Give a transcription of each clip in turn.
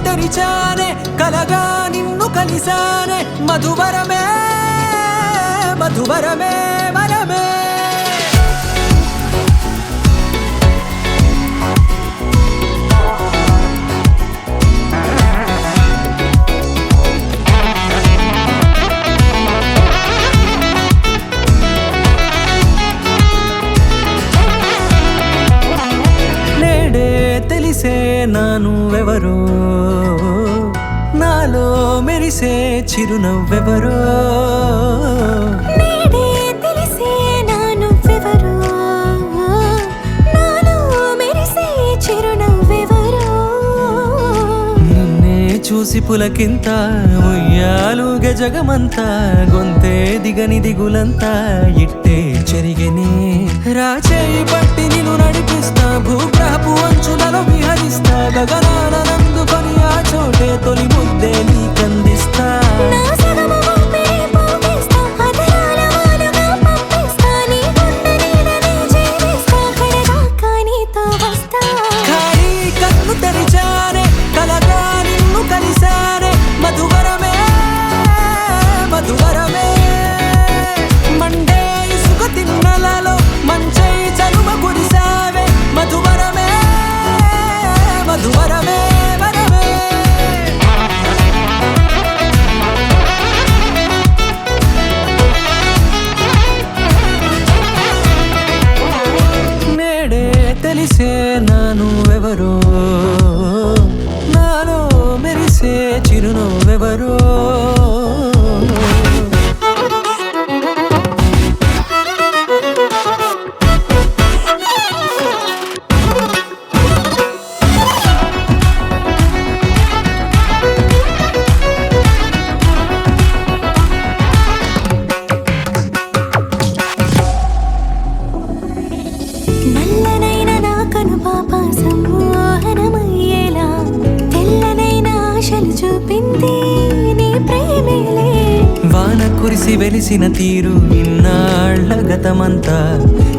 తెరిచానే కలగా నిన్ను కలిసానే మధువరమే మధువరమే వరమే తెలిసే నానువెవరో నాలో మెరిసే చిరునవ్వెవరో నేడే తెలిసే నానువెవరో నాలో మెరిసే చిరునవ్వెవరో నిన్నే చూసి పులకింత ఉయ్యాలుగ జగమంతా గొంతే దిగని దిగులంతా ఇట్టే చెరిగెనే రాచేయి పట్టి నిన్ను నడిపిస్తా భూగ్రహపు అంచులలో విహరిస్తా గగనాన నందుకొని ఆ చోటే తొలి ముద్దే నీకందిస్తా నా సగము ఊపిరి పోగేస్తా అదరాల వాలుగా పంపిస్తా నీ గుండె నీడనే జీవిస్తా కడదాకా నీతో వస్తా ఖాళీ కన్ను తెరిచానే కలగా నిన్ను కలిసానే మధువరమే మధువరమే మండే ఇసుక తిన్నలలో మంచై చలువ కురిసావే మధువరమే మధువరమే వరమే నేడే తెలిసే నానువెవరో నాలో మెరిసే చిరునవ్వెవరో నల్లనైన నా కనుపాప సమ్మోహనమయ్యేలా తెల్లనైన ఆశలు చూపింది నీ ప్రేమేలే వాన కురిసి వెలిసిన తీరు ఇన్నాళ్ల గతమంతా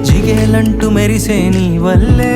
జిగేలంటూ మెరిసే నీ వల్లే